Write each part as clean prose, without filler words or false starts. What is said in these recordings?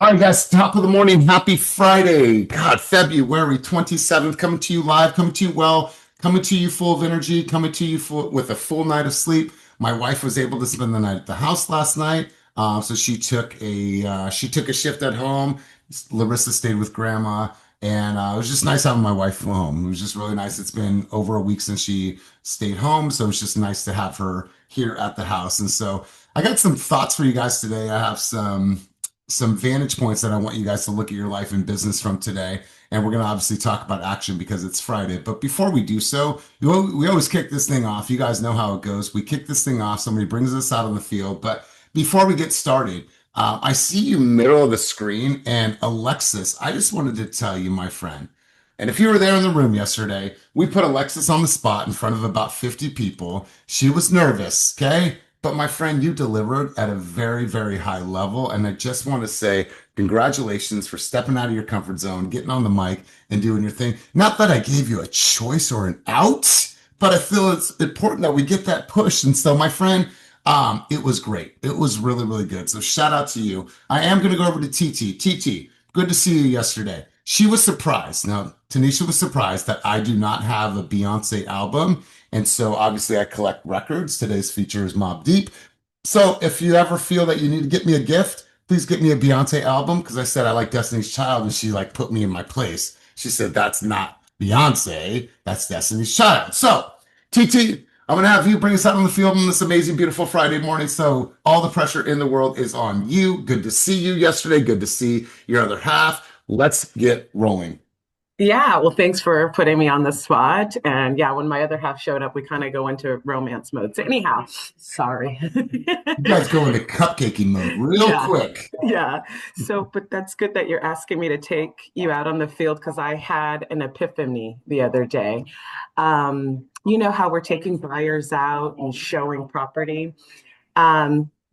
All right, guys, top of the morning. Happy Friday. God, February 27th, coming to you live, coming to you well, coming to you full of energy, coming to you full, with a full night of sleep. My wife was able to spend the night at the house last night. So she took a shift at home. Larissa stayed with grandma, and it was just nice having my wife home. It was just really nice. It's been over a week since she stayed home, so it's just nice to have her here at the house. And so I got some thoughts for you guys today. I have some vantage points that I want you guys to look at your life and business from today. And we're going to obviously talk about action because it's Friday. But before we do so, we always kick this thing off. You guys know how it goes. We kick this thing off. Somebody brings us out on the field. But before we get started, I see you middle of the screen. And Alexis, I just wanted to tell you, my friend, and if you were there in the room yesterday, we put Alexis on the spot in front of about 50 people. She was nervous, okay? But my friend, you delivered at a very, very high level. And I just want to say congratulations for stepping out of your comfort zone, getting on the mic and doing your thing. Not that I gave you a choice or an out, but I feel it's important that we get that push. And so, my friend, it was great. It was really, really good. So shout out to you. I am going to go over to TT. TT, good to see you yesterday. She was surprised. Now, Tanisha was surprised that I do not have a Beyonce album. And so obviously I collect records. Today's feature is Mobb Deep. So if you ever feel that you need to get me a gift, please get me a Beyonce album because I said I like Destiny's Child and she like put me in my place. She said, that's not Beyonce, that's Destiny's Child. So TT, I'm going to have you bring us out on the field on this amazing, beautiful Friday morning. So all the pressure in the world is on you. Good to see you yesterday. Good to see your other half. Let's get rolling. Yeah, well, thanks for putting me on the spot. And yeah, when my other half showed up, we kind of go into romance mode. So anyhow, sorry. You guys go into cupcaking mode real Yeah, quick. yeah. But that's good that you're asking me to take you out on the field because I had an epiphany the other day. You know how we're taking buyers out and showing property.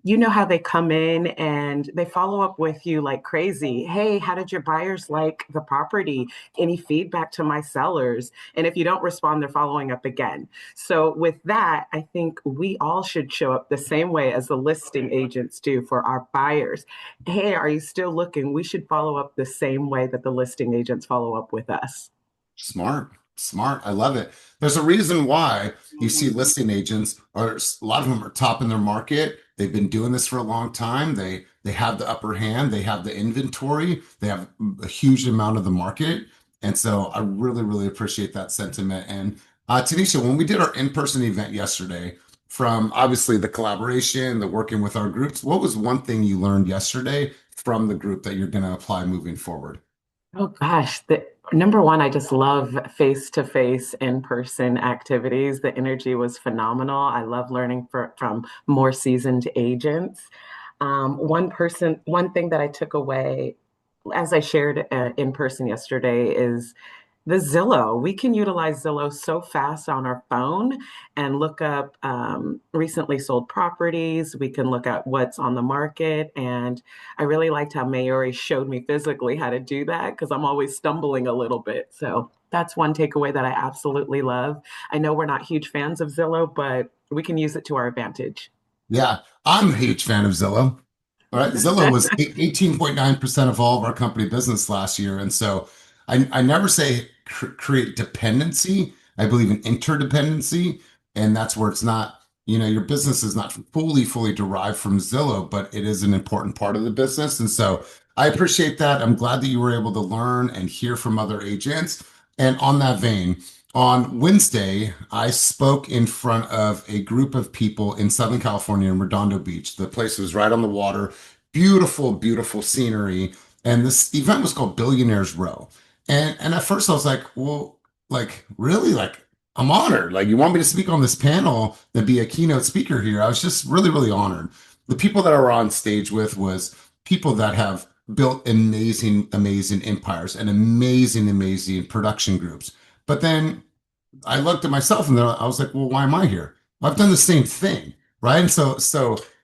You know how they come in and they follow up with you like crazy. Hey, how did your buyers like the property? Any feedback to my sellers? And if you don't respond, they're following up again. So, with that, I think we all should show up the same way as the listing agents do for our buyers. Hey, are you still looking? We should follow up the same way that the listing agents follow up with us. Smart, smart. I love it. There's a reason why you see listing agents, or a lot of them are top in their market. They've been doing this for a long time. They have the upper hand. They have the inventory. They have a huge amount of the market. And so I really, really appreciate that sentiment. And Tanisha, when we did our in-person event yesterday, from obviously the collaboration, the working with our groups, what was one thing you learned yesterday from the group that you're going to apply moving forward? Oh gosh, the number one, I just love face-to-face in-person activities. The energy was phenomenal. I love learning from more seasoned agents. One thing that I took away as I shared in person yesterday is the Zillow. We can utilize Zillow so fast on our phone and look up recently sold properties. We can look at what's on the market. And I really liked how Mayuri showed me physically how to do that because I'm always stumbling a little bit. So that's one takeaway that I absolutely love. I know we're not huge fans of Zillow, but we can use it to our advantage. Yeah, I'm a huge fan of Zillow. All right. Zillow was 18.9% of all of our company business last year. And so I never say create dependency. I believe in interdependency. And that's where it's not, your business is not fully derived from Zillow, but it is an important part of the business. And so I appreciate that. I'm glad that you were able to learn and hear from other agents. And on that vein, on Wednesday, I spoke in front of a group of people in Southern California in Redondo Beach. The place was right on the water, beautiful, beautiful scenery. And this event was called Billionaires Row. And at first I was like, well, like really? Like I'm honored. Like you want me to speak on this panel and be a keynote speaker here. I was just really, really honored. The people that I were on stage with was people that have built amazing, amazing empires and amazing, amazing production groups. But then I looked at myself and then I was like, well, why am I here? I've done the same thing, right? And so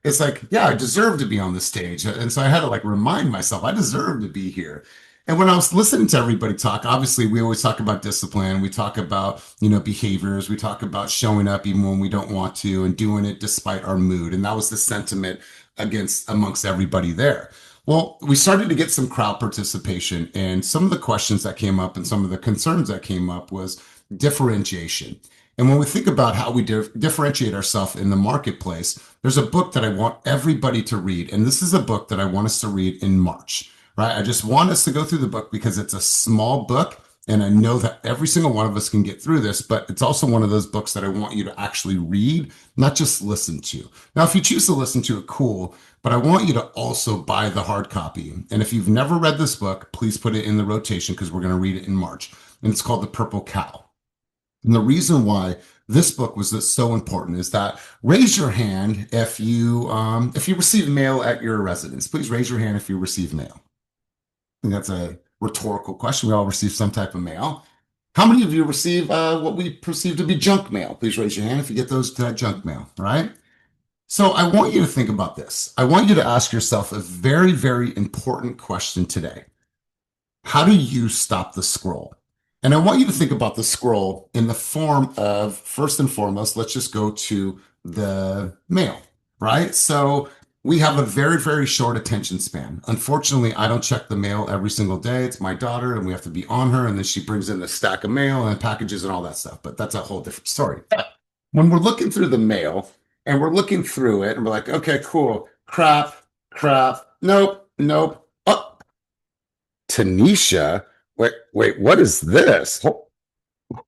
it's like, yeah, I deserve to be on the stage. And so I had to like remind myself, I deserve to be here. And when I was listening to everybody talk, obviously we always talk about discipline. We talk about, behaviors. We talk about showing up even when we don't want to and doing it despite our mood. And that was the sentiment amongst everybody there. Well, we started to get some crowd participation, and some of the questions that came up and some of the concerns that came up was differentiation. And when we think about how we differentiate ourselves in the marketplace, there's a book that I want everybody to read. And this is a book that I want us to read in March, right? I just want us to go through the book because it's a small book. And I know that every single one of us can get through this, but it's also one of those books that I want you to actually read, not just listen to. Now, if you choose to listen to it, cool, but I want you to also buy the hard copy. And if you've never read this book, please put it in the rotation because we're going to read it in March. And it's called The Purple Cow. And the reason why this book was so important is that raise your hand if you receive mail at your residence. Please raise your hand if you receive mail. And that's a rhetorical question. We all receive some type of mail. How many of you receive what we perceive to be junk mail? Please raise your hand if you get that junk mail, right? So I want you to think about this. I want you to ask yourself a very, very important question today. How do you stop the scroll? And I want you to think about the scroll in the form of, first and foremost, let's just go to the mail, right? So we have a very, very short attention span. Unfortunately, I don't check the mail every single day. It's my daughter, and we have to be on her, and then she brings in the stack of mail and packages and all that stuff. But that's a whole different story. When we're looking through the mail and we're looking through it, and we're like, okay, cool, crap, nope, nope. Oh, Tanisha, wait, what is this?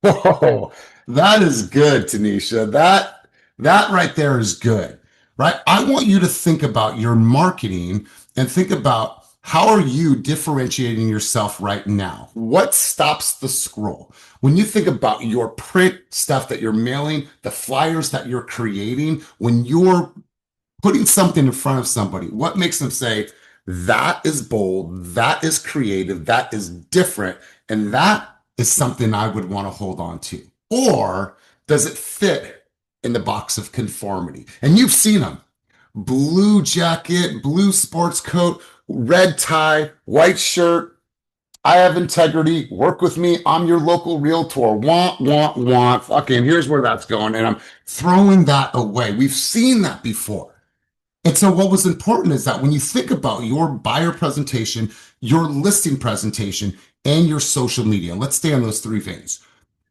Whoa, that is good, Tanisha. That right there is good, right? I want you to think about your marketing and think about how are you differentiating yourself right now? What stops the scroll? When you think about your print stuff that you're mailing, the flyers that you're creating, when you're putting something in front of somebody, what makes them say, that is bold, that is creative, that is different, and that is something I would want to hold on to? Or does it fit in the box of conformity? And you've seen them. Blue jacket, blue sports coat, red tie, white shirt. I have integrity. Work with me. I'm your local realtor. Want. Fucking here's where that's going. And I'm throwing that away. We've seen that before. And so what was important is that when you think about your buyer presentation, your listing presentation, and your social media, let's stay on those three things.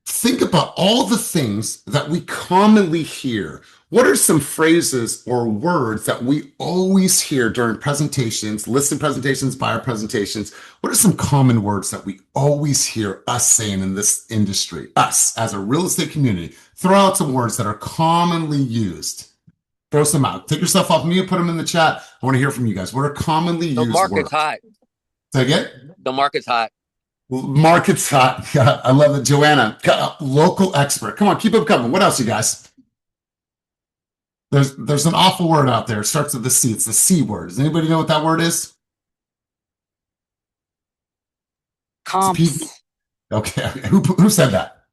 Think about all the things that we commonly hear. What are some phrases or words that we always hear during presentations, listing presentations, buyer presentations? What are some common words that we always hear us saying in this industry, us as a real estate community? Throw out some words that are commonly used. Throw some out. Take yourself off mute, put them in the chat. I want to hear from you guys. What are commonly used words? The market's hot. Say again? The market's hot. Market's hot. God, I love it. Joanna, local expert. Come on, keep it coming. What else, you guys? There's an awful word out there. It starts with the C. It's the C word. Does anybody know what that word is? Comps. Okay. Who said that?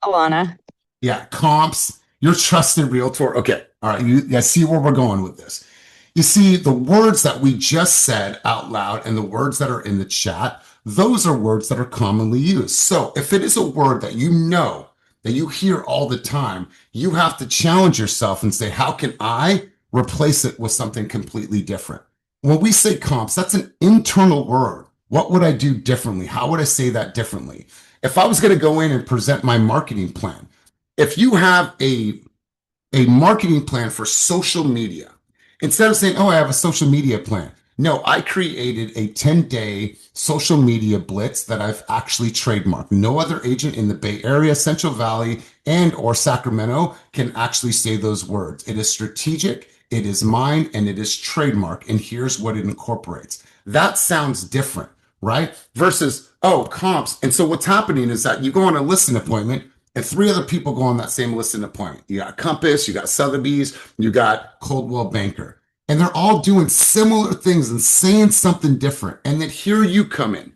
Alana. Yeah, comps. Your trusted realtor. Okay. All right. You see where we're going with this. You see, the words that we just said out loud and the words that are in the chat, those are words that are commonly used. So if it is a word that you know, that you hear all the time, you have to challenge yourself and say, how can I replace it with something completely different? When we say comps, that's an internal word. What would I do differently? How would I say that differently? If I was going to go in and present my marketing plan, if you have a marketing plan for social media, instead of saying, oh, I have a social media plan. No, I created a 10-day social media blitz that I've actually trademarked. No other agent in the Bay Area, Central Valley, and or Sacramento can actually say those words. It is strategic, it is mine, and it is trademark. And here's what it incorporates. That sounds different, right? Versus, oh, comps. And so what's happening is that you go on a listing appointment and three other people go on that same listing appointment. You got Compass, you got Sotheby's, you got Coldwell Banker. And they're all doing similar things and saying something different. And then here you come in.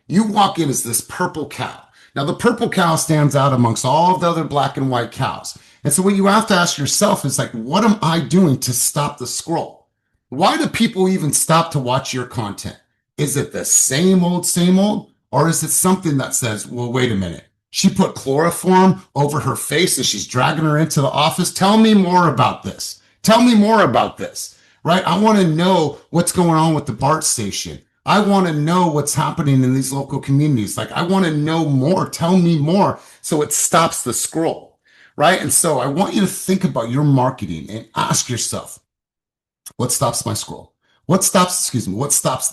You walk in as this purple cow. Now, the purple cow stands out amongst all of the other black and white cows. And so what you have to ask yourself is like, what am I doing to stop the scroll? Why do people even stop to watch your content? Is it the same old? Or is it something that says, well, wait a minute. She put chloroform over her face and she's dragging her into the office. Tell me more about this. Tell me more about this. right? I want to know what's going on with the BART station. I want to know what's happening in these local communities. Like, I want to know more. Tell me more so it stops the scroll, right? And so I want you to think about your marketing and ask yourself, what stops my scroll? What stops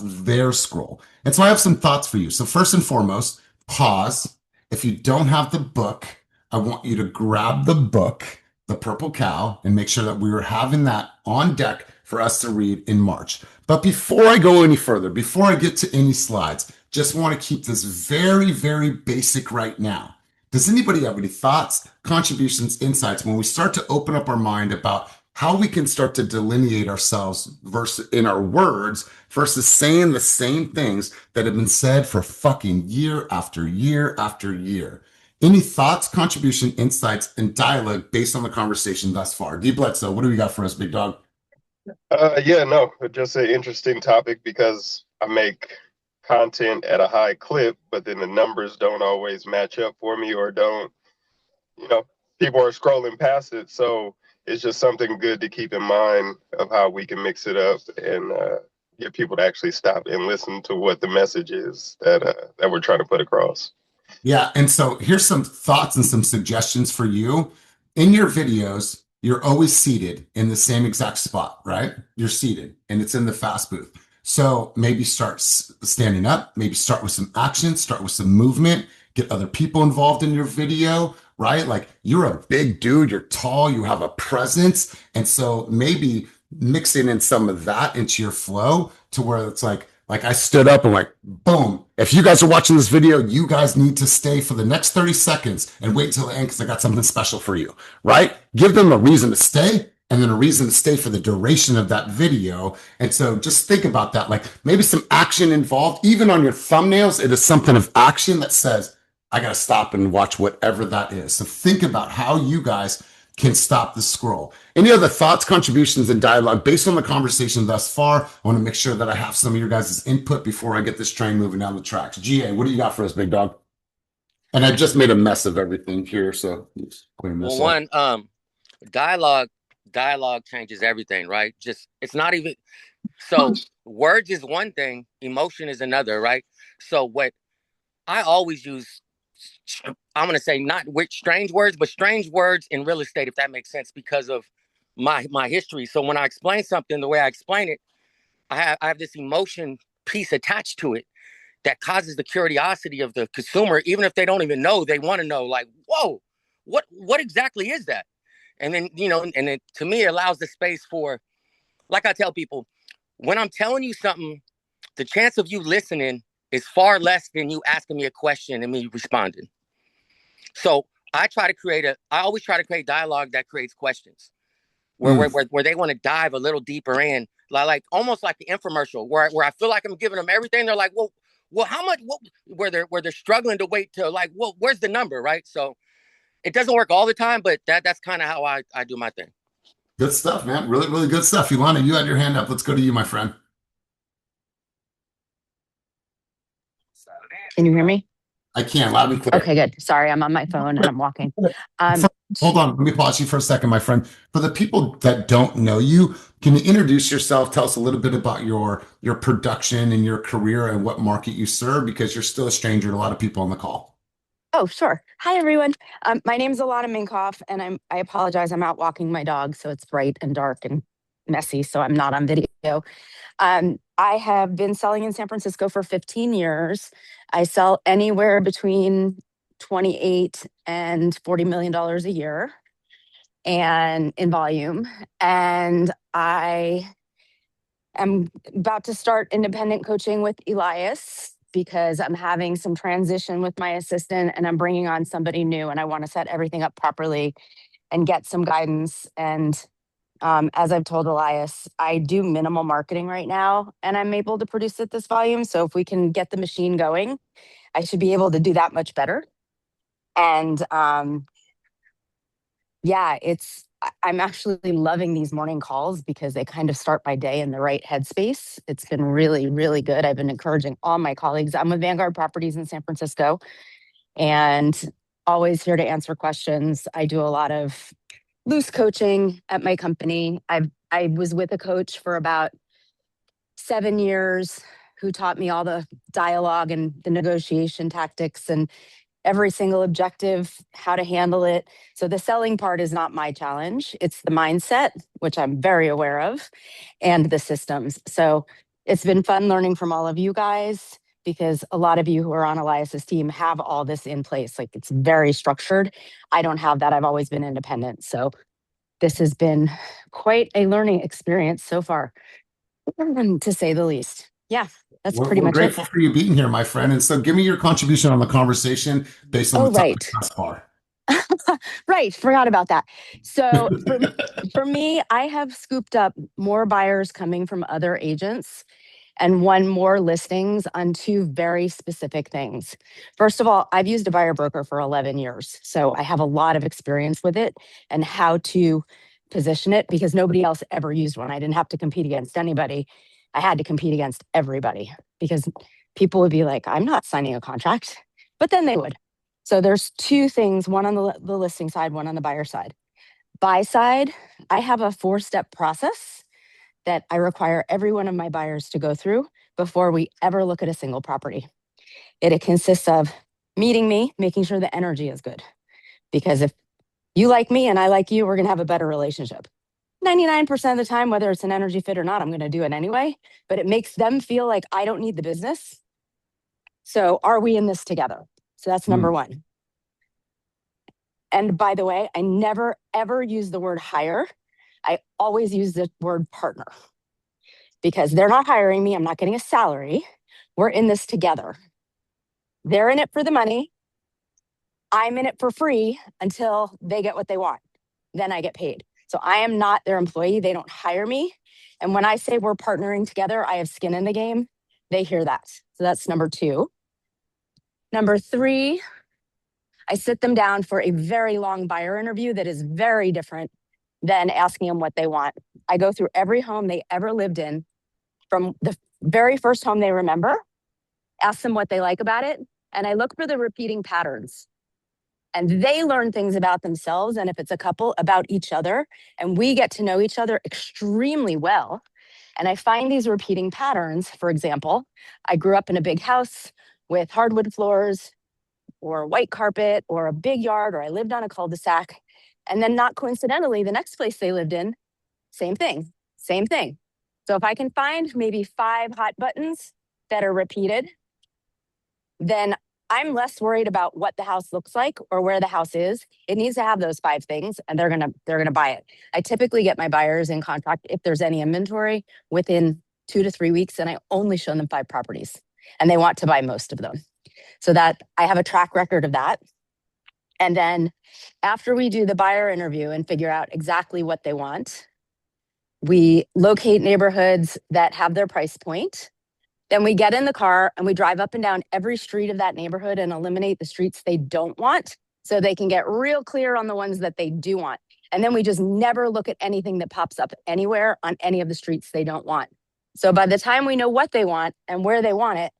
their scroll? And so I have some thoughts for you. So first and foremost, pause. If you don't have the book, I want you to grab the book, The Purple Cow, and make sure that we are having that on deck for us to read in March. But before I go any further, before I get to any slides, just want to keep this very, very basic right now. Does anybody have any thoughts, contributions, insights when we start to open up our mind about how we can start to delineate ourselves versus in our words versus saying the same things that have been said for fucking year after year after year? Any thoughts, contribution, insights, and dialogue based on the conversation thus far? D. Bledsoe, what do we got for us, big dog? Yeah, no, just an interesting topic because I make content at a high clip, but then the numbers don't always match up for me or don't, you know, people are scrolling past it. So it's just something good to keep in mind of how we can mix it up and get people to actually stop and listen to what the message is that we're trying to put across. Yeah, and so here's some thoughts and some suggestions for you. In your videos, you're always seated in the same exact spot, right? You're seated and it's in the fast booth. So maybe start standing up, maybe start with some action, start with some movement, get other people involved in your video, right? Like, you're a big dude, you're tall, you have a presence. And so maybe mixing in some of that into your flow to where it's like I stood up and like, boom. If you guys are watching this video, you guys need to stay for the next 30 seconds and wait till the end because I got something special for you, right? Give them a reason to stay and then a reason to stay for the duration of that video. And so just think about that. Like, maybe some action involved, even on your thumbnails, it is something of action that says, I got to stop and watch whatever that is. So think about how you guys can stop the scroll. Any other thoughts, contributions, and dialogue based on the conversation thus far? I want to make sure that I have some of your guys' input before I get this train moving down the tracks. GA, what do you got for us, big dog? And I just made a mess of everything here, so let's clean this up. One, dialogue changes everything, right? Just, it's not even, so words is one thing, emotion is another, right? So what I always use, I'm going to say not with strange words, but strange words in real estate, if that makes sense, because of my history. So when I explain something, the way I explain it, I have this emotion piece attached to it that causes the curiosity of the consumer, even if they don't even know, they want to know, like, whoa, what exactly is that? And then, and it, to me, it allows the space for, like I tell people, when I'm telling you something, the chance of you listening is far less than you asking me a question and me responding. So I always try to create dialogue that creates questions where they want to dive a little deeper in, like almost like the infomercial where I feel like I'm giving them everything. They're like, well, how much, where they're struggling to wait to like, well, where's the number? Right. So it doesn't work all the time, but that's kind of how I do my thing. Good stuff, man. Really, really good stuff. Ilana, you had your hand up. Let's go to you, my friend. Can you hear me? I can, loud and clear. Okay, good. Sorry, I'm on my phone and I'm walking. Hold on, let me pause you for a second, my friend. For the people that don't know you, can you introduce yourself? Tell us a little bit about your production and your career and what market you serve, because you're still a stranger to a lot of people on the call. Oh, sure. Hi, everyone. My name is Alana Minkoff, and I apologize. I'm out walking my dog, so it's bright and dark and messy, so I'm not on video. I have been selling in San Francisco for 15 years. I sell anywhere between 28 and $40 million a year and in volume. And I am about to start independent coaching with Elias because I'm having some transition with my assistant and I'm bringing on somebody new and I want to set everything up properly and get some guidance. And as I've told Elias, I do minimal marketing right now and I'm able to produce at this volume. So if we can get the machine going, I should be able to do that much better. And yeah, I'm actually loving these morning calls because they kind of start my day in the right headspace. It's been really, really good. I've been encouraging all my colleagues. I'm with Vanguard Properties in San Francisco and always here to answer questions. I do a lot of loose coaching at my company. I was with a coach for about 7 years who taught me all the dialogue and the negotiation tactics and every single objective, how to handle it. So the selling part is not my challenge. It's the mindset, which I'm very aware of, and the systems. So it's been fun learning from all of you guys because a lot of you who are on Elias's team have all this in place. Like it's very structured. I don't have that. I've always been independent. So this has been quite a learning experience so far, to say the least. Yeah, that's pretty We're much it. grateful for you being here, my friend. And so give me your contribution on the conversation based on the Oh, topic right. thus far. Right, forgot about that. So for me, I have scooped up more buyers coming from other agents and won more listings on two very specific things. First of all, I've used a buyer broker for 11 years, so I have a lot of experience with it and how to position it because nobody else ever used one. I didn't have to compete against anybody. I had to compete against everybody because people would be like, I'm not signing a contract, but then they would. So there's two things, one on the listing side, one on the buyer side. Buy side, I have a 4-step process that I require every one of my buyers to go through before we ever look at a single property. It consists of meeting me, making sure the energy is good. Because if you like me and I like you, we're going to have a better relationship. 99% of the time, whether it's an energy fit or not, I'm going to do it anyway. But it makes them feel like I don't need the business. So are we in this together? So that's number one. And by the way, I never, ever use the word hire. I always use the word partner because they're not hiring me. I'm not getting a salary. We're in this together. They're in it for the money. I'm in it for free until they get what they want. Then I get paid. So I am not their employee. They don't hire me. And when I say we're partnering together, I have skin in the game. They hear that. So that's number 2. Number 3, I sit them down for a very long buyer interview that is very different than asking them what they want. I go through every home they ever lived in from the very first home they remember, ask them what they like about it, and I look for the repeating patterns. And they learn things about themselves, and if it's a couple, about each other, and we get to know each other extremely well. And I find these repeating patterns. For example, I grew up in a big house with hardwood floors, or white carpet, or a big yard, or I lived on a cul-de-sac. And then, not coincidentally, the next place they lived in, same thing, same thing. So if I can find maybe 5 hot buttons that are repeated, then I'm less worried about what the house looks like or where the house is. It needs to have those 5 things, and they're gonna buy it. I typically get my buyers in contract if there's any inventory within 2 to 3 weeks, and I only show them 5 properties, and they want to buy most of them. So that I have a track record of that. And then after we do the buyer interview and figure out exactly what they want, we locate neighborhoods that have their price point. Then we get in the car and we drive up and down every street of that neighborhood and eliminate the streets they don't want so they can get real clear on the ones that they do want. And then we just never look at anything that pops up anywhere on any of the streets they don't want. So by the time we know what they want and where they want it,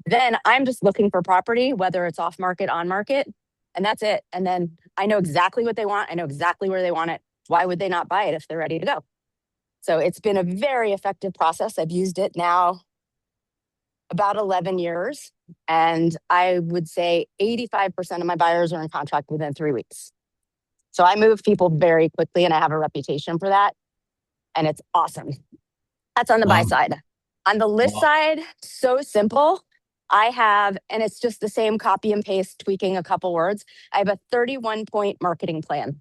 then I'm just looking for property, whether it's off market, on market, and that's it. And then I know exactly what they want. I know exactly where they want it. Why would they not buy it if they're ready to go? So it's been a very effective process. I've used it now about 11 years. And I would say 85% of my buyers are in contract within 3 weeks. So I move people very quickly and I have a reputation for that. And it's awesome. That's on the buy side. On the list side, so simple. I have, and it's just the same copy and paste, tweaking a couple words. I have a 31-point marketing plan.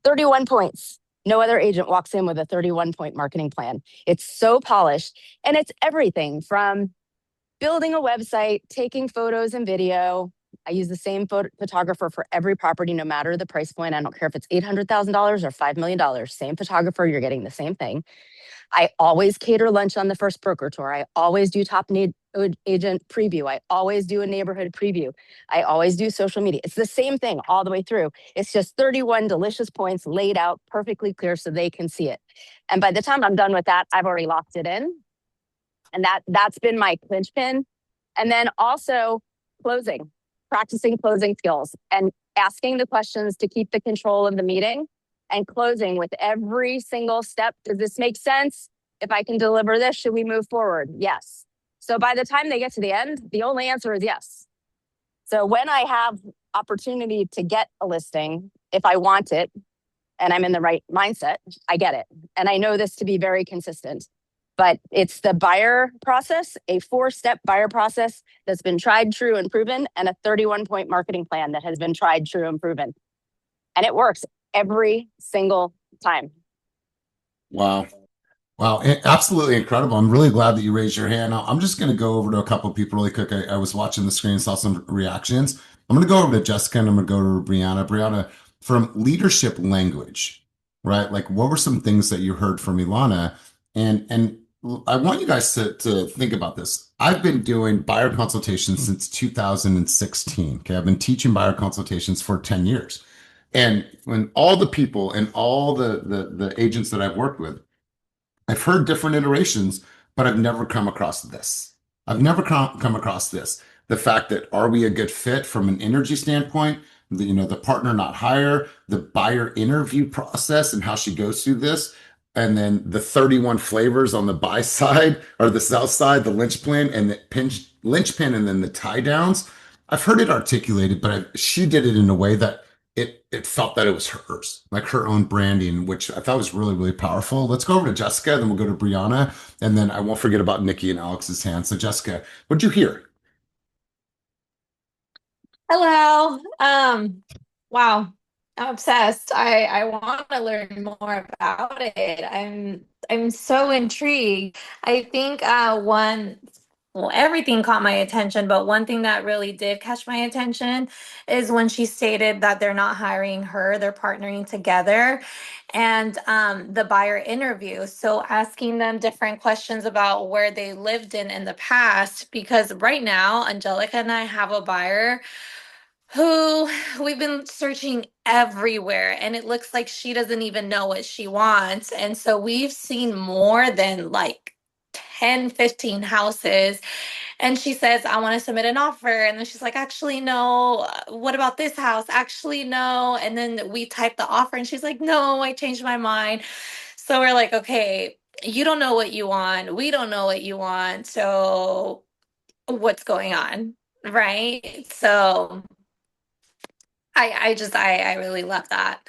31 points. No other agent walks in with a 31-point marketing plan. It's so polished, and it's everything from building a website, taking photos and video. I use the same photographer for every property, no matter the price point. I don't care if it's $800,000 or $5 million. Same photographer, you're getting the same thing. I always cater lunch on the first broker tour. I always do top agent preview. I always do a neighborhood preview. I always do social media. It's the same thing all the way through. It's just 31 delicious points laid out perfectly clear so they can see it. And by the time I'm done with that, I've already locked it in. And that's been my clinch pin. And then also closing, practicing closing skills. And asking the questions to keep the control of the meeting, and closing with every single step. Does this make sense? If I can deliver this, should we move forward? Yes. So by the time they get to the end, the only answer is yes. So when I have opportunity to get a listing, if I want it and I'm in the right mindset, I get it. And I know this to be very consistent. But it's the buyer process, a 4-step buyer process that's been tried, true, and proven, and a 31-point marketing plan that has been tried, true, and proven. And it works every single time. Wow. Wow, absolutely incredible. I'm really glad that you raised your hand. I'm just going to go over to a couple of people really quick. I was watching the screen, saw some reactions. I'm going to go over to Jessica and I'm going to go to Brianna. Brianna, from leadership language, right? Like, what were some things that you heard from Ilana? And I want you guys to think about this. I've been doing buyer consultations since 2016. Okay, I've been teaching buyer consultations for 10 years. And when all the people and all the agents that I've worked with, I've heard different iterations, but I've never come across this. I've never come across this. The fact that are we a good fit from an energy standpoint? The partner not hire, the buyer interview process and how she goes through this, and then the 31 flavors on the buy side or the sell side, the linchpin and the linchpin, and then the tie downs. I've heard it articulated, but she did it in a way that it felt that it was hers, like her own branding, which I thought was really, really powerful. Let's go over to Jessica, then we'll go to Brianna, and then I won't forget about Nikki and Alex's hand. So Jessica, what'd you hear? Hello. Wow. I'm obsessed. I want to learn more about it. I'm so intrigued. I think everything caught my attention, but one thing that really did catch my attention is when she stated that they're not hiring her, they're partnering together. And the buyer interview. So asking them different questions about where they lived in the past, because right now, Angelica and I have a buyer who we've been searching everywhere and it looks like she doesn't even know what she wants. And so we've seen more than like 10, 15 houses. And she says, I want to submit an offer. And then she's like, actually, no. What about this house? Actually, no. And then we type the offer and she's like, no, I changed my mind. So we're like, okay, you don't know what you want. We don't know what you want. So what's going on? Right. So I really love that.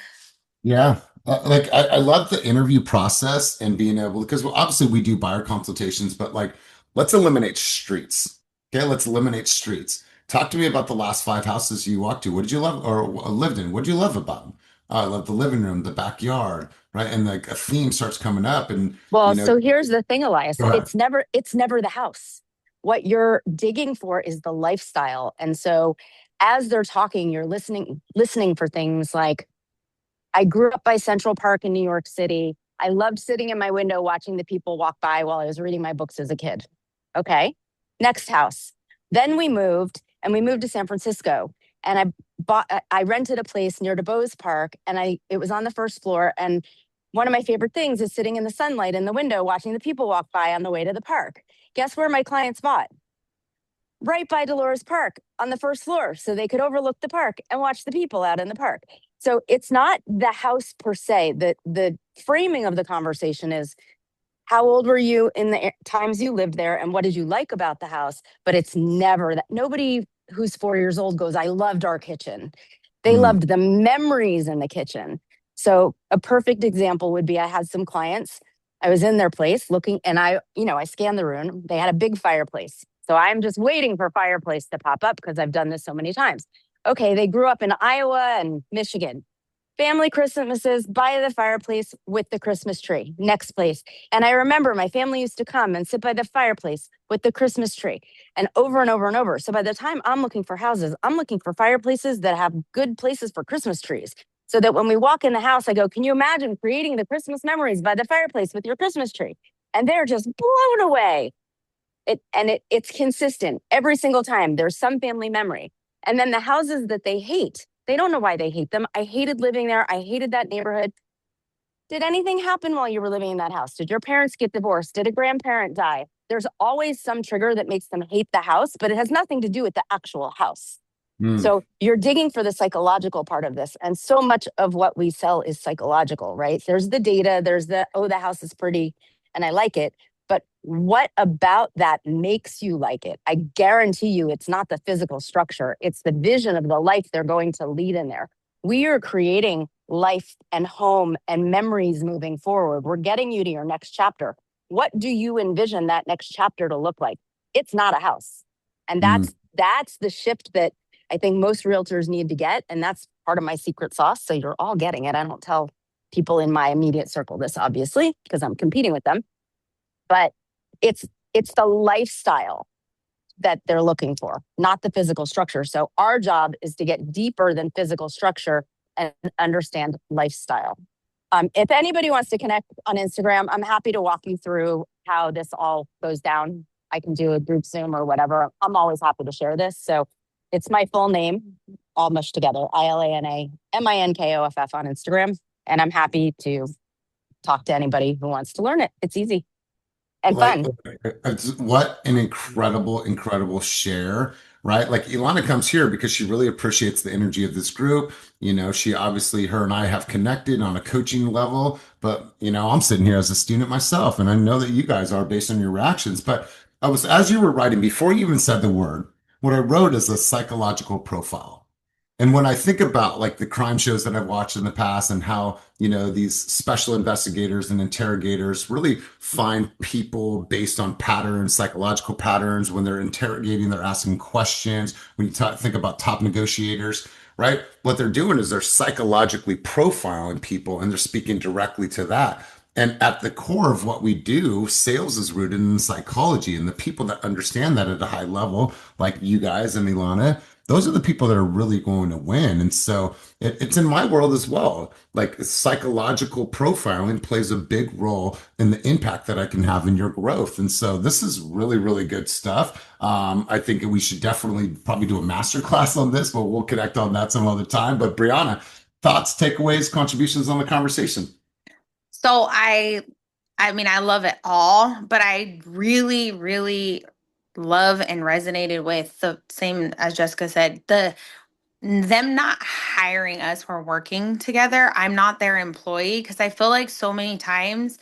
Yeah. Like I love the interview process and being able, because obviously we do buyer consultations, but like let's eliminate streets. Okay, let's eliminate streets. Talk to me about the last 5 houses you walked to. What did you love or lived in? What did you love about them? I love the living room, the backyard, right? And like a theme starts coming up, and Well, so here's the thing, Elias. go ahead. It's never the house. What you're digging for is the lifestyle. And so as they're talking, you're listening for things like, I grew up by Central Park in New York City. I loved sitting in my window watching the people walk by while I was reading my books as a kid. Okay. Next house. Then we moved to San Francisco, and I rented a place near DeBose Park, and it was on the first floor. And one of my favorite things is sitting in the sunlight in the window, watching the people walk by on the way to the park. Guess where my clients bought? Right by Dolores Park on the first floor, so they could overlook the park and watch the people out in the park. So it's not the house per se. The framing of the conversation is, how old were you in the times you lived there, and what did you like about the house? But it's never that. Nobody who's 4 years old goes, I loved our kitchen. They loved the memories in the kitchen. So a perfect example would be, I had some clients, I was in their place looking, and I scanned the room. They had a big fireplace. So I'm just waiting for fireplace to pop up because I've done this so many times. Okay, they grew up in Iowa and Michigan. Family Christmases by the fireplace with the Christmas tree. Next place. And I remember my family used to come and sit by the fireplace with the Christmas tree, and over and over and over. So by the time I'm looking for houses, I'm looking for fireplaces that have good places for Christmas trees. So that when we walk in the house, I go, can you imagine creating the Christmas memories by the fireplace with your Christmas tree? And they're just blown away. It's consistent every single time. There's some family memory. And then the houses that they hate, they don't know why they hate them. I hated living there. I hated that neighborhood. Did anything happen while you were living in that house? Did your parents get divorced? Did a grandparent die? There's always some trigger that makes them hate the house, but it has nothing to do with the actual house. Mm, So you're digging for the psychological part of this. And so much of what we sell is psychological, right? There's the data, there's the, oh, the house is pretty and I like it. But what about that makes you like it? I guarantee you it's not the physical structure, it's the vision of the life they're going to lead in there. We are creating life and home and memories moving forward. We're getting you to your next chapter. What do you envision that next chapter to look like? It's not a house. And mm. that's the shift that I think most realtors need to get. And that's part of my secret sauce. So you're all getting it. I don't tell people in my immediate circle this, obviously, because I'm competing with them. But it's the lifestyle that they're looking for, not the physical structure. So our job is to get deeper than physical structure and understand lifestyle. If anybody wants to connect on Instagram, I'm happy to walk you through how this all goes down. I can do a group Zoom or whatever. I'm always happy to share this. So it's my full name, all mushed together, ILANAMINKOFF on Instagram. And I'm happy to talk to anybody who wants to learn it. It's easy and Like, fun. what an incredible share, right? Like Ilana comes here because she really appreciates the energy of this group. She obviously, her and I have connected on a coaching level, but I'm sitting here as a student myself, and I know that you guys are based on your reactions. But as you were writing, before you even said the word, what I wrote is a psychological profile. And when I think about like the crime shows that I've watched in the past and how, these special investigators and interrogators really find people based on patterns, psychological patterns, when they're interrogating, they're asking questions. When you think about top negotiators, right? What they're doing is they're psychologically profiling people and they're speaking directly to that. And at the core of what we do, sales is rooted in psychology. And the people that understand that at a high level, like you guys and Ilana, those are the people that are really going to win. And so it's in my world as well. Like psychological profiling plays a big role in the impact that I can have in your growth. And so this is really good stuff. I think we should definitely probably do a master class on this, but we'll connect on that some other time. But Brianna, thoughts, takeaways, contributions on the conversation? So I mean, I love it all, but I really love and resonated with the same as Jessica said, them not hiring us or working together. I'm not their employee because I feel like so many times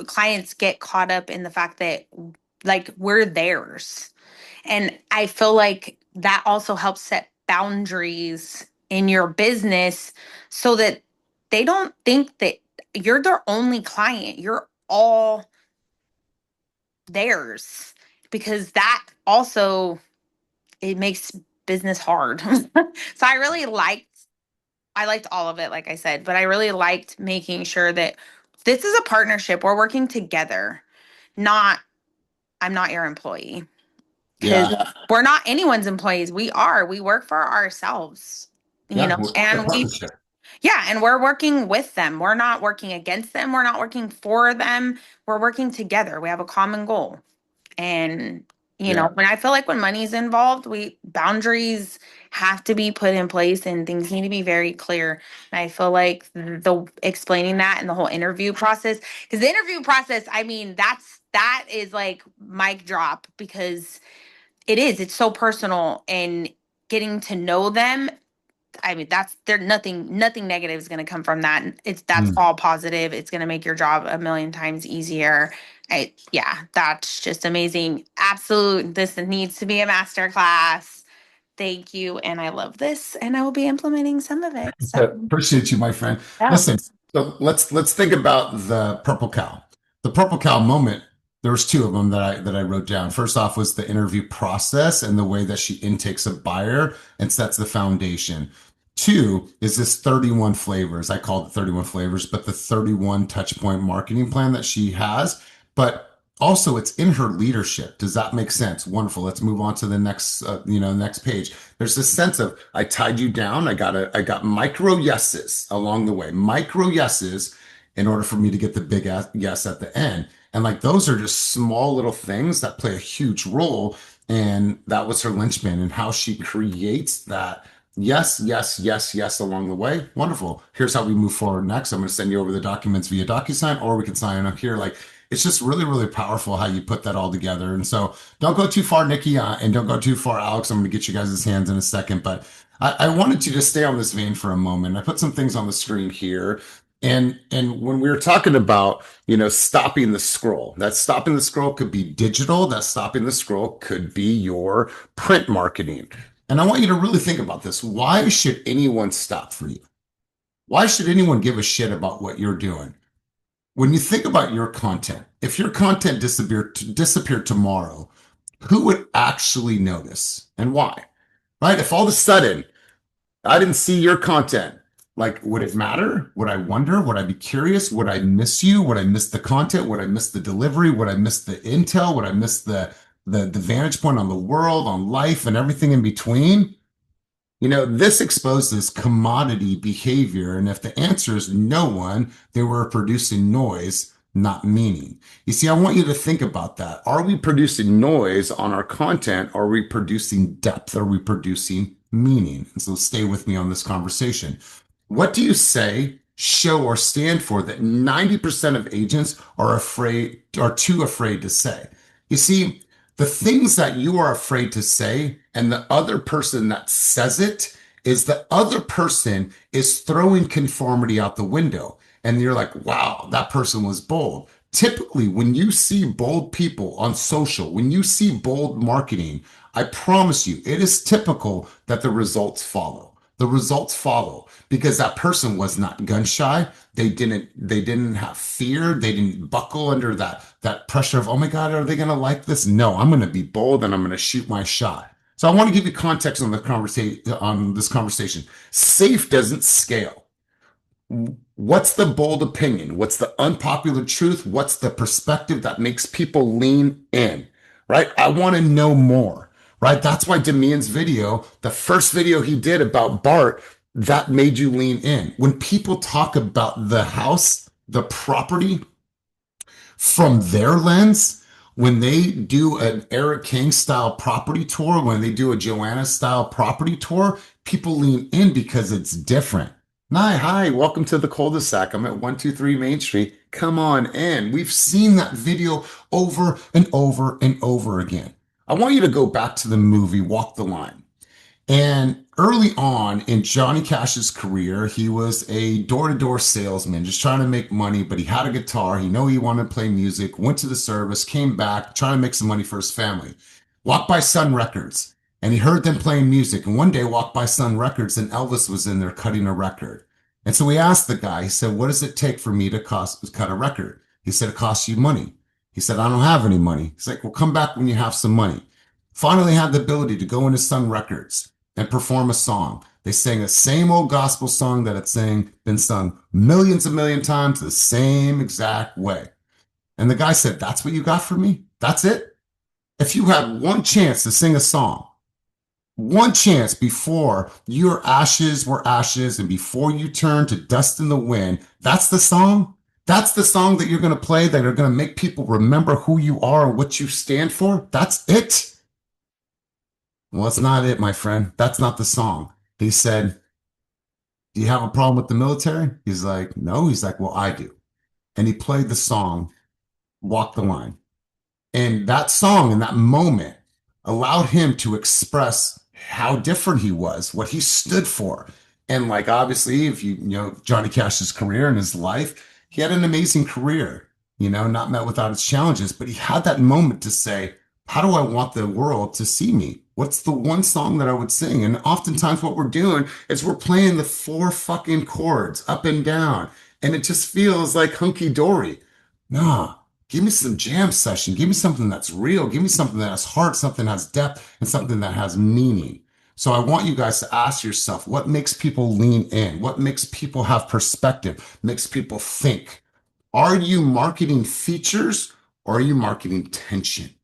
clients get caught up in the fact that like we're theirs. And I feel like that also helps set boundaries in your business so that they don't think that you're their only client. You're all theirs because that also it makes business hard. So I liked all of it like I said, but I really liked making sure that this is a partnership. We're working together. Not I'm not your employee. Because Yeah. we're not anyone's employees. We work for ourselves, Yeah. A and partnership. yeah, and we're working with them. We're not working against them. We're not working for them. We're working together. We have a common goal. And, Yeah. when I feel like when money's involved, boundaries have to be put in place and things need to be very clear. And I feel like the explaining that and the whole interview process, because the interview process, I mean, that is like mic drop because it's so personal and getting to know them. I mean, nothing negative is going to come from that. That's Mm. all positive. It's going to make your job a million times easier. Yeah, that's just amazing. Absolute. This needs to be a master class. Thank you. And I love this and I will be implementing some of it. So Appreciate you, my friend. yeah. Listen, so let's think about the purple cow. The purple cow moment. There was two of them that I wrote down. First off was the interview process and the way that she intakes a buyer and sets the foundation. Two is this 31 flavors. I call it 31 flavors, but the 31 touch point marketing plan that she has. But also it's in her leadership. Does that make sense? Wonderful. Let's move on to the next, next page. There's this sense of I tied you down. I got micro yeses along the way, micro yeses in order for me to get the big yes at the end. And like those are just small little things that play a huge role. And that was her linchpin and how she creates that yes along the way. Wonderful. Here's how we move forward next. I'm going to send you over the documents via DocuSign, or we can sign up here. Like it's just really, really powerful how you put that all together. And so don't go too far, Nikki, and don't go too far, Alex. I'm going to get you guys' hands in a second, but I wanted to just stay on this vein for a moment. I put some things on the screen here. And when we were talking about, stopping the scroll, that stopping the scroll could be digital, that stopping the scroll could be your print marketing. And I want you to really think about this. Why should anyone stop for you? Why should anyone give a shit about what you're doing? When you think about your content, if your content disappeared tomorrow, who would actually notice and why? Right? If all of a sudden I didn't see your content, like, would it matter? Would I wonder? Would I be curious? Would I miss you? Would I miss the content? Would I miss the delivery? Would I miss the intel? Would I miss the vantage point on the world, on life, and everything in between? This exposes commodity behavior. And if the answer is no one, they were producing noise, not meaning. You see, I want you to think about that. Are we producing noise on our content? Are we producing depth? Are we producing meaning? And so stay with me on this conversation. What do you say, show, or stand for that 90% of agents are too afraid to say? You see, the things that you are afraid to say and the other person that says it is the other person is throwing conformity out the window. And you're like, wow, that person was bold. Typically, when you see bold people on social, when you see bold marketing, I promise you, it is typical that the results follow. The results follow because that person was not gun shy. They didn't have fear. They didn't buckle under that pressure of, oh my God, are they going to like this? No, I'm going to be bold and I'm going to shoot my shot. So I want to give you context on this conversation. Safe doesn't scale. What's the bold opinion? What's the unpopular truth? What's the perspective that makes people lean in, right? I want to know more, right? That's why Damien's video, the first video he did about Bart, that made you lean in. When people talk about the house, the property from their lens, when they do an Eric King style property tour, when they do a Joanna style property tour, people lean in because it's different. Hi, welcome to the cul-de-sac. I'm at 123 Main Street. Come on in. We've seen that video over and over and over again. I want you to go back to the movie Walk the Line. And early on in Johnny Cash's career, he was a door-to-door salesman, just trying to make money, but he had a guitar. He knew he wanted to play music, went to the service, came back, trying to make some money for his family. Walked by Sun Records. And he heard them playing music. And one day walked by Sun Records and Elvis was in there cutting a record. And so he asked the guy, he said, what does it take for me to cut a record? He said, it costs you money. He said, I don't have any money. He's like, well, come back when you have some money. Finally had the ability to go into Sun Records and perform a song. They sang the same old gospel song that had been sung millions and million times the same exact way. And the guy said, that's what you got for me? That's it? If you had one chance to sing a song, one chance before your ashes were ashes and before you turn to dust in the wind, that's the song? That's the song that you're going to play that are going to make people remember who you are and what you stand for? That's it? Well, that's not it, my friend. That's not the song. He said, do you have a problem with the military? He's like, no. He's like, well, I do. And he played the song, Walk the Line. And that song in that moment allowed him to express how different he was, what he stood for. And like, obviously, if you know Johnny Cash's career and his life, he had an amazing career, not met without its challenges, but he had that moment to say, how do I want the world to see me? What's the one song that I would sing? And oftentimes what we're doing is we're playing the 4 fucking chords up and down. And it just feels like hunky dory. Nah, give me some jam session. Give me something that's real. Give me something that has heart, something that has depth, and something that has meaning. So I want you guys to ask yourself, what makes people lean in? What makes people have perspective? Makes people think? Are you marketing features or are you marketing tension?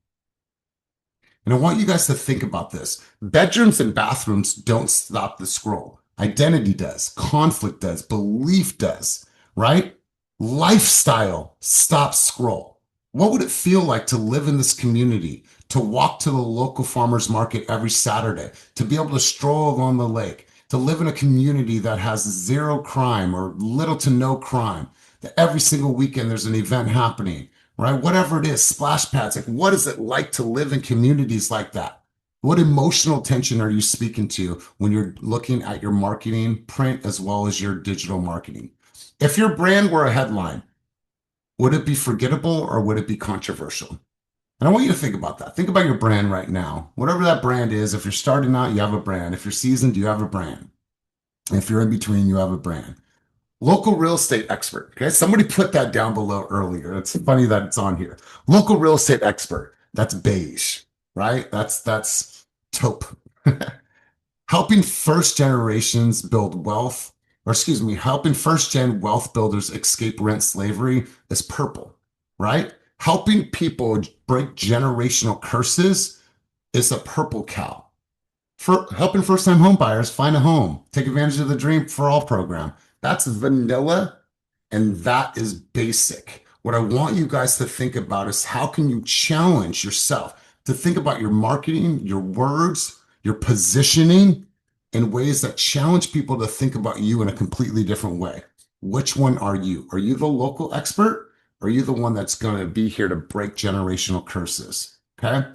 And I want you guys to think about this. Bedrooms and bathrooms don't stop the scroll. Identity does. Conflict does. Belief does, right? Lifestyle stops scroll. What would it feel like to live in this community, to walk to the local farmer's market every Saturday, to be able to stroll along the lake, to live in a community that has zero crime or little to no crime, that every single weekend there's an event happening, right? Whatever it is, splash pads. Like, what is it like to live in communities like that? What emotional tension are you speaking to when you're looking at your marketing, print, as well as your digital marketing? If your brand were a headline, would it be forgettable or would it be controversial? And I want you to think about that. Think about your brand right now. Whatever that brand is, if you're starting out, you have a brand. If you're seasoned, you have a brand. If you're in between, you have a brand. Local real estate expert. Okay. Somebody put that down below earlier. It's funny that it's on here. Local real estate expert. That's beige, right? That's taupe. Helping first generations build wealth, or excuse me, helping first gen wealth builders escape rent slavery is purple, right? Helping people break generational curses is a purple cow. For helping first-time home buyers find a home, take advantage of the Dream for All program. That's vanilla and that is basic. What I want you guys to think about is how can you challenge yourself to think about your marketing, your words, your positioning in ways that challenge people to think about you in a completely different way. Which one are you? Are you the local expert? Or are you the one that's going to be here to break generational curses? Okay.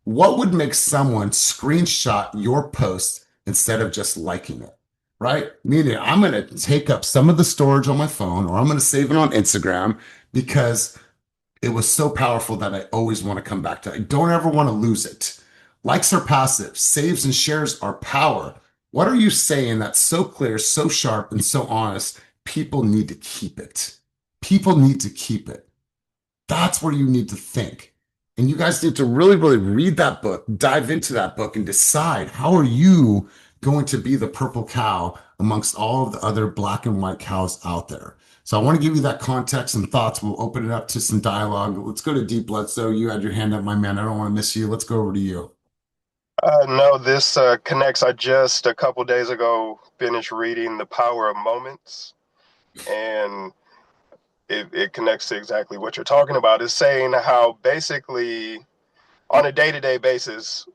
What would make someone screenshot your post instead of just liking it? Right? Meaning, I'm going to take up some of the storage on my phone or I'm going to save it on Instagram because it was so powerful that I always want to come back to it. I don't ever want to lose it. Likes are passive, saves and shares are power. What are you saying that's so clear, so sharp, and so honest? People need to keep it. People need to keep it. That's where you need to think. And you guys need to really, really read that book, dive into that book, and decide how are you going to be the purple cow amongst all of the other black and white cows out there. So I want to give you that context and thoughts. We'll open it up to some dialogue. Let's go to Deep Blood. So you had your hand up, my man. I don't want to miss you. Let's go over to you. No, this connects. I just a couple days ago finished reading The Power of Moments, and it connects to exactly what you're talking about. It's saying how basically on a day-to-day basis,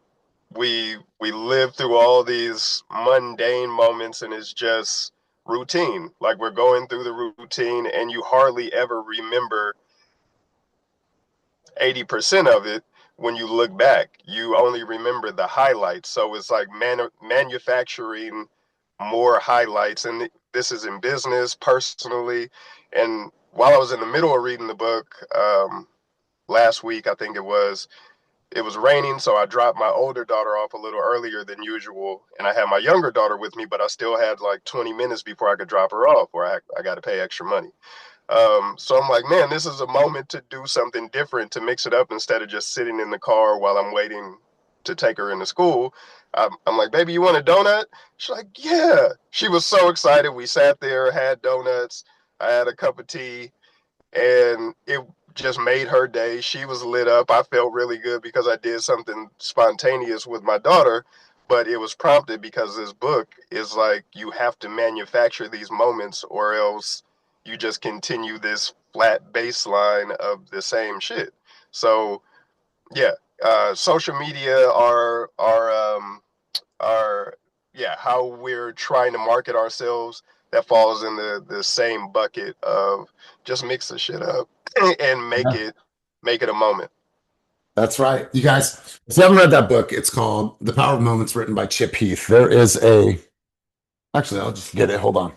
we live through all these mundane moments and it's just routine. Like we're going through the routine and you hardly ever remember 80% of it. When you look back, you only remember the highlights. So it's like manufacturing more highlights. And this is in business, personally. And while I was in the middle of reading the book last week, I think it was raining, so I dropped my older daughter off a little earlier than usual, and I had my younger daughter with me, but I still had like 20 minutes before I could drop her off, or I got to pay extra money. So I'm like, man, this is a moment to do something different, to mix it up instead of just sitting in the car while I'm waiting to take her into school. I'm like, baby, you want a donut? She's like, yeah. She was so excited. We sat there, had donuts. I had a cup of tea, and it just made her day. She was lit up. I felt really good because I did something spontaneous with my daughter, but it was prompted because this book is like you have to manufacture these moments or else you just continue this flat baseline of the same shit. So yeah, social media are yeah, how we're trying to market ourselves, that falls in the same bucket of just mix the shit up and make it a moment. That's right. You guys, if you haven't read that book, it's called The Power of Moments, written by Chip Heath. Actually, I'll just get it. Hold on.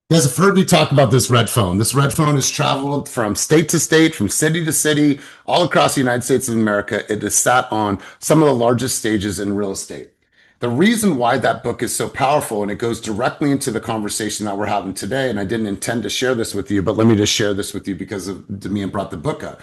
You guys have heard me talk about this red phone. This red phone has traveled from state to state, from city to city, all across the United States of America. It has sat on some of the largest stages in real estate. The reason why that book is so powerful, and it goes directly into the conversation that we're having today, and I didn't intend to share this with you, but let me just share this with you because of Demian brought the book up.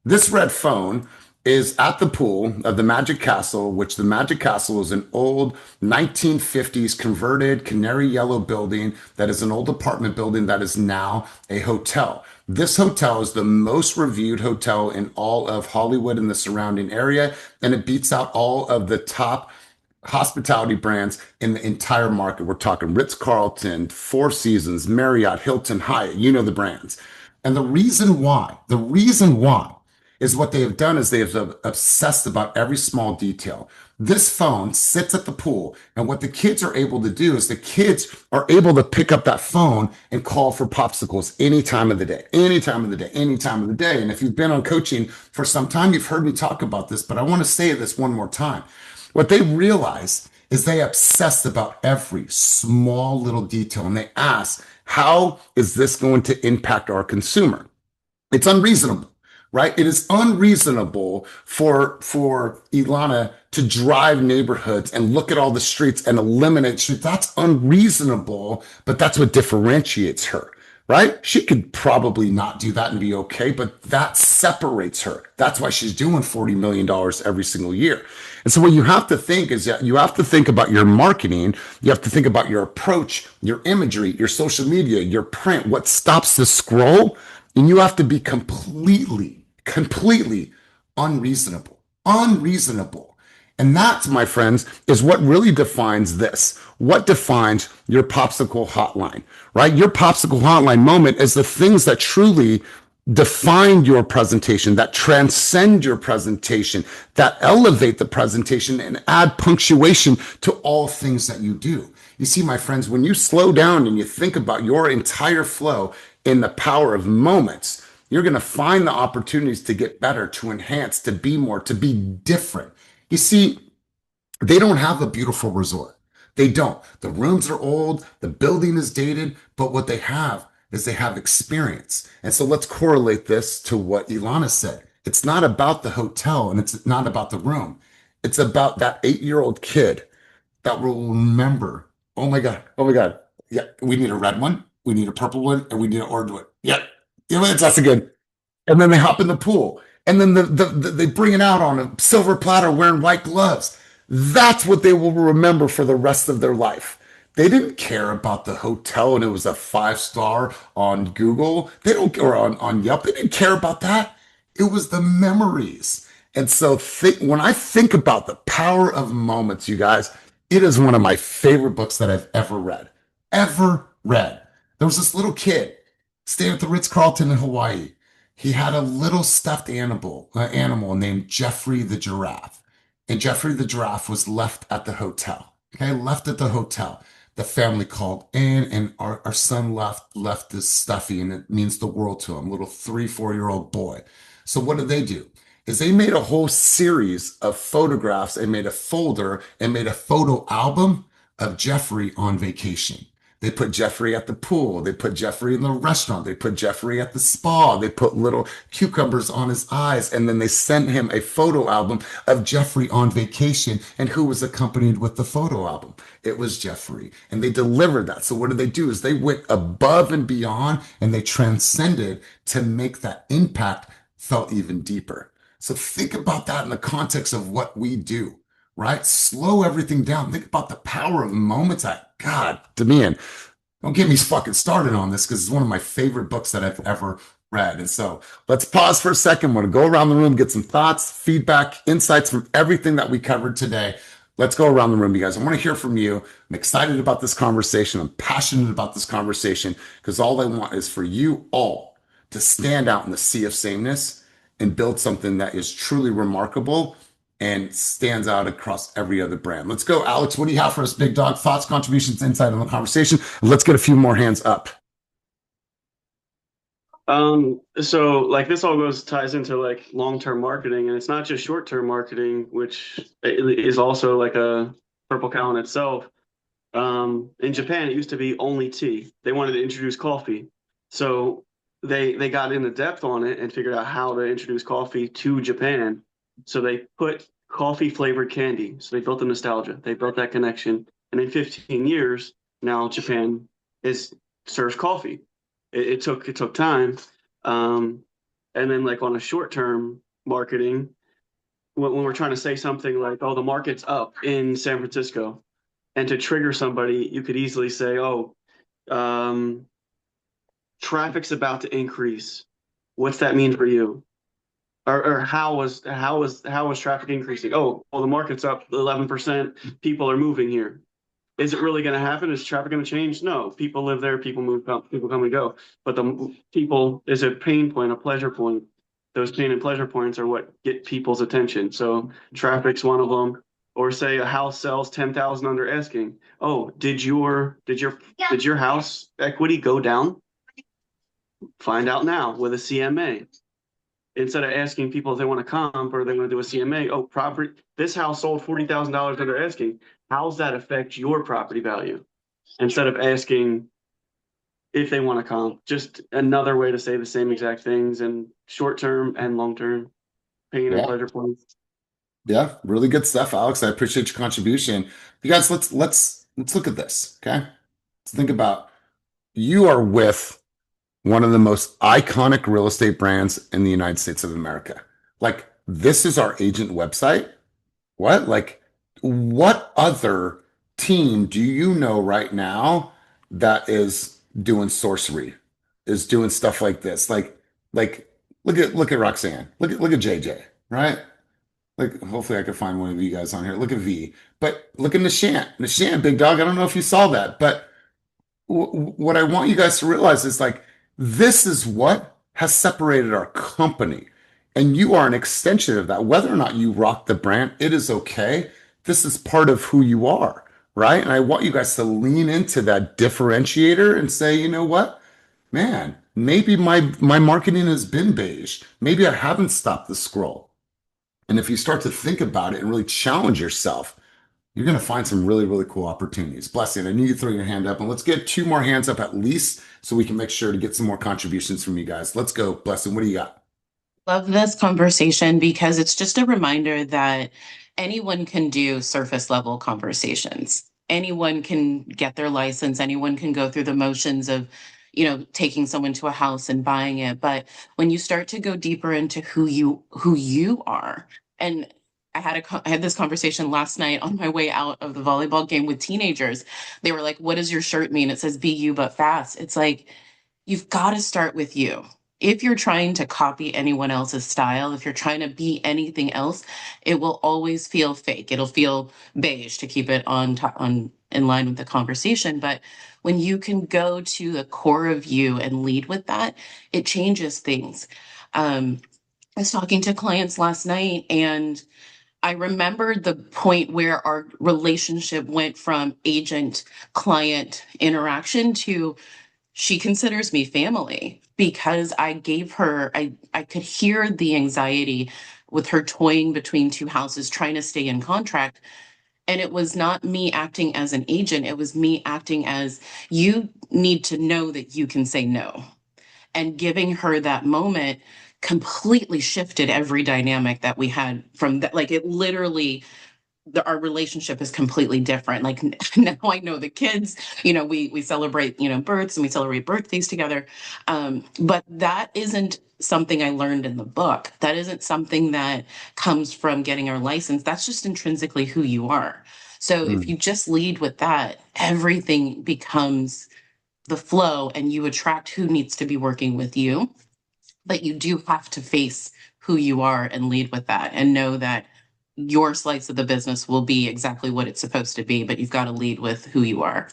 This red phone is at the pool of the Magic Castle, which the Magic Castle is an old 1950s converted canary yellow building that is an old apartment building that is now a hotel. This hotel is the most reviewed hotel in all of Hollywood and the surrounding area, and it beats out all of the top hospitality brands in the entire market. We're talking Ritz-Carlton, Four Seasons, Marriott, Hilton, Hyatt, you know the brands. And the reason why is what they have done is they have obsessed about every small detail. This phone sits at the pool, and what the kids are able to do is the kids are able to pick up that phone and call for popsicles any time of the day, any time of the day, any time of the day. And if you've been on coaching for some time, you've heard me talk about this, but I want to say this one more time. What they realize is they obsess about every small little detail, and they ask, how is this going to impact our consumer? It's unreasonable, right? It is unreasonable for Ilana to drive neighborhoods and look at all the streets and eliminate streets. That's unreasonable, but that's what differentiates her, right? She could probably not do that and be okay, but that separates her. That's why she's doing $40 million every single year. And so what you have to think is that you have to think about your marketing. You have to think about your approach, your imagery, your social media, your print, what stops the scroll. And you have to be completely unreasonable. Unreasonable. And that, my friends, is what really defines this. What defines your popsicle hotline, right? Your popsicle hotline moment is the things that truly define your presentation, that transcend your presentation, that elevate the presentation and add punctuation to all things that you do. You see, my friends, when you slow down and you think about your entire flow in the power of moments, you're going to find the opportunities to get better, to enhance, to be more, to be different. You see, they don't have a beautiful resort. They don't. The rooms are old, the building is dated, but what they have is they have experience. And so let's correlate this to what Ilana said. It's not about the hotel and it's not about the room. It's about that 8-year-old kid that will remember, oh my God, oh my God. Yeah, we need a red one, we need a purple one, and we need an orange one. Yep. Yeah, that's a good. And then they hop in the pool. And then they bring it out on a silver platter wearing white gloves. That's what they will remember for the rest of their life. They didn't care about the hotel and it was a 5-star on Google. They don't, or on Yelp. They didn't care about that. It was the memories. And so when I think about the power of moments, you guys, it is one of my favorite books that I've ever read. Ever read. There was this little kid staying at the Ritz-Carlton in Hawaii. He had a little stuffed animal named Jeffrey the giraffe. And Jeffrey the giraffe was left at the hotel. Okay, left at the hotel. The family called in, and our son left this stuffy, and it means the world to him, little 3-4-year-old boy. So what did they do? Is they made a whole series of photographs and made a folder and made a photo album of Jeffrey on vacation. They put Jeffrey at the pool. They put Jeffrey in the restaurant. They put Jeffrey at the spa. They put little cucumbers on his eyes. And then they sent him a photo album of Jeffrey on vacation. And who was accompanied with the photo album? It was Jeffrey. And they delivered that. So what did they do is they went above and beyond and they transcended to make that impact felt even deeper. So think about that in the context of what we do. Right? Slow everything down. Think about the power of moments. God, man, don't get me fucking started on this because it's one of my favorite books that I've ever read. And so let's pause for a second. We're going to go around the room, get some thoughts, feedback, insights from everything that we covered today. Let's go around the room, you guys. I want to hear from you. I'm excited about this conversation. I'm passionate about this conversation because all I want is for you all to stand out in the sea of sameness and build something that is truly remarkable and stands out across every other brand. Let's go, Alex. What do you have for us, big dog? Thoughts, contributions, insight on the conversation. And let's get a few more hands up. So like this all ties into like long-term marketing, and it's not just short-term marketing, which is also like a purple cow in itself. In Japan, it used to be only tea. They wanted to introduce coffee. So they got into depth on it and figured out how to introduce coffee to Japan. So they put coffee flavored candy. So they built the nostalgia. They built that connection. And in 15 years, now Japan serves coffee. It took time. And then like on a short term marketing, when we're trying to say something like, oh, the market's up in San Francisco, and to trigger somebody, you could easily say, oh, traffic's about to increase. What's that mean for you? Or how was traffic increasing? Oh, well, the market's up 11%. People are moving here. Is it really going to happen? Is traffic going to change? No. People live there. People move. People come and go. But the people is a pain point, a pleasure point. those pain and pleasure points are what get people's attention. So traffic's one of them. Or say a house sells 10,000 under asking. Oh, did your house equity go down? Find out now with a CMA. Instead of asking people if they want to comp or they want to do a CMA, oh, this house sold $40,000 under asking. How's that affect your property value? Instead of asking if they want to comp, just another way to say the same exact things in short term and long term pain and pleasure points. Yeah, really good stuff, Alex. I appreciate your contribution. You guys, let's look at this. Okay. Let's think about, you are with one of the most iconic real estate brands in the United States of America. Like, this is our agent website. What? Like, what other team do you know right now that is doing sorcery, is doing stuff like this? Like, look at Roxanne. Look at JJ, right? Like, hopefully I could find one of you guys on here. Look at V. But look at Nishant. Nishant, big dog. I don't know if you saw that, but what I want you guys to realize is, like, this is what has separated our company. And you are an extension of that. Whether or not you rock the brand, it is okay. This is part of who you are, right? And I want you guys to lean into that differentiator and say, you know what, man, maybe my marketing has been beige. Maybe I haven't stopped the scroll. And if you start to think about it and really challenge yourself, you're going to find some really, really cool opportunities. Blessing, I knew you'd throw your hand up, and let's get 2 more hands up at least so we can make sure to get some more contributions from you guys. Let's go. Blessing, what do you got? Love this conversation because it's just a reminder that anyone can do surface level conversations. Anyone can get their license. Anyone can go through the motions of, taking someone to a house and buying it. But when you start to go deeper into who you are, and I had this conversation last night on my way out of the volleyball game with teenagers. They were like, "What does your shirt mean?" It says "Be you but fast." It's like, you've got to start with you. If you're trying to copy anyone else's style, if you're trying to be anything else, it will always feel fake. It'll feel beige, to keep it on in line with the conversation. But when you can go to the core of you and lead with that, it changes things. I was talking to clients last night, and I remembered the point where our relationship went from agent client interaction to, she considers me family, because I gave her, I could hear the anxiety with her toying between 2 houses, trying to stay in contract. And it was not me acting as an agent. It was me acting as, you need to know that you can say no. And giving her that moment completely shifted every dynamic that we had from that. Like, it literally, our relationship is completely different. Like, now I know the kids, we celebrate, births, and we celebrate birthdays together. But that isn't something I learned in the book. That isn't something that comes from getting our license. That's just intrinsically who you are. So if you just lead with that, everything becomes the flow, and you attract who needs to be working with you. But you do have to face who you are and lead with that, and know that your slice of the business will be exactly what it's supposed to be, but you've got to lead with who you are.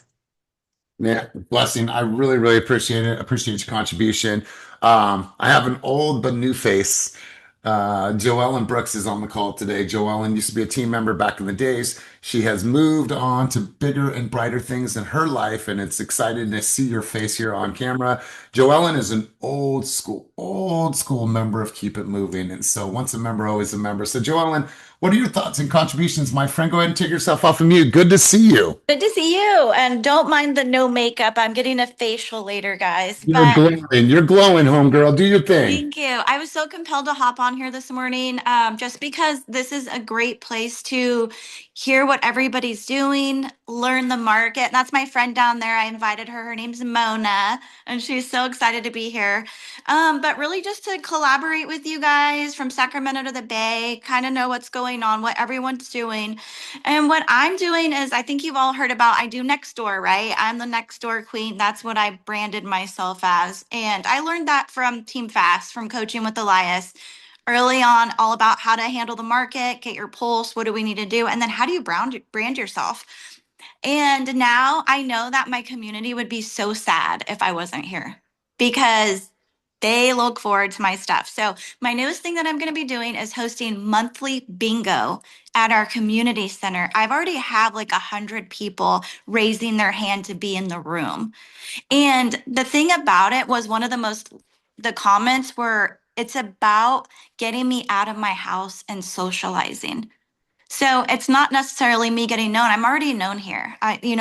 Yeah, Blessing, I really, really appreciate it. Appreciate your contribution. I have an old but new face. Joellen Brooks is on the call today. Joellen used to be a team member back in the days. She has moved on to bigger and brighter things in her life, and it's exciting to see your face here on camera. Joellen is an old school member of Keep It Moving. And so once a member, always a member. So Joellen, what are your thoughts and contributions, my friend? Go ahead and take yourself off of mute. Good to see you. Good to see you. And don't mind the no makeup. I'm getting a facial later, guys. You're glowing. You're glowing, homegirl. Do your thing. Thank you. I was so compelled to hop on here this morning, just because this is a great place to hear what everybody's doing, learn the market. That's my friend down there. I invited her. Her name's Mona, and she's so excited to be here. But really just to collaborate with you guys from Sacramento to the Bay, kind of know what's going on, what everyone's doing. And what I'm doing is, I think you've all heard about, I do next door, right? I'm the next door queen. That's what I branded myself as. And I learned that from Team Fast, from coaching with Elias early on, all about how to handle the market, get your pulse, what do we need to do? And then how do you brand yourself? And now I know that my community would be so sad if I wasn't here, because they look forward to my stuff. So my newest thing that I'm going to be doing is hosting monthly bingo at our community center. I've already have like 100 people raising their hand to be in the room. And the thing about it was the comments were, it's about getting me out of my house and socializing. So it's not necessarily me getting known. I'm already known here.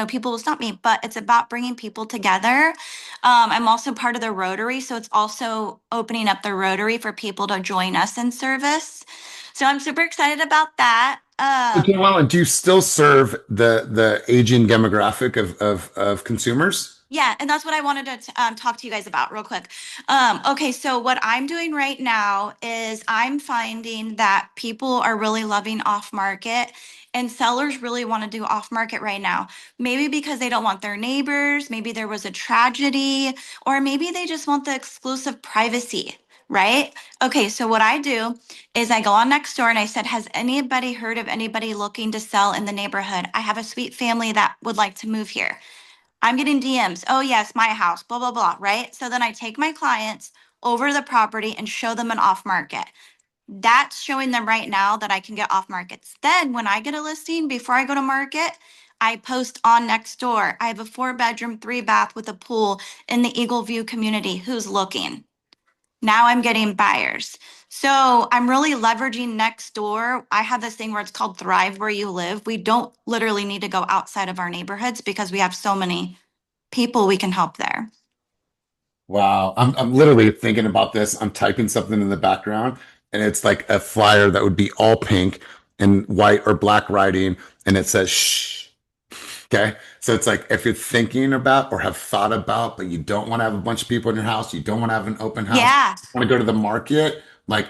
People will stop me, but it's about bringing people together. I'm also part of the Rotary, so it's also opening up the Rotary for people to join us in service. So I'm super excited about that. Okay, well, and do you still serve the aging demographic of consumers? Yeah, and that's what I wanted to talk to you guys about real quick. Okay, so what I'm doing right now is I'm finding that people are really loving off market and sellers really want to do off market right now. Maybe because they don't want their neighbors, maybe there was a tragedy, or maybe they just want the exclusive privacy, right? Okay, so what I do is I go on Nextdoor and I said, has anybody heard of anybody looking to sell in the neighborhood? I have a sweet family that would like to move here. I'm getting DMs. Oh, yes, my house, blah, blah, blah, right? So then I take my clients over the property and show them an off market. That's showing them right now that I can get off markets. Then when I get a listing, before I go to market, I post on Nextdoor. I have a 4-bedroom, 3-bath with a pool in the Eagle View community. Who's looking? Now I'm getting buyers. So I'm really leveraging Nextdoor. I have this thing where it's called Thrive Where You Live. We don't literally need to go outside of our neighborhoods because we have so many people we can help there. Wow, I'm literally thinking about this. I'm typing something in the background, and it's like a flyer that would be all pink and white or black writing, and it says shh. Okay. So it's like if you're thinking about or have thought about, but you don't want to have a bunch of people in your house, you don't want to have an open house, Yeah. you want to go to the market, like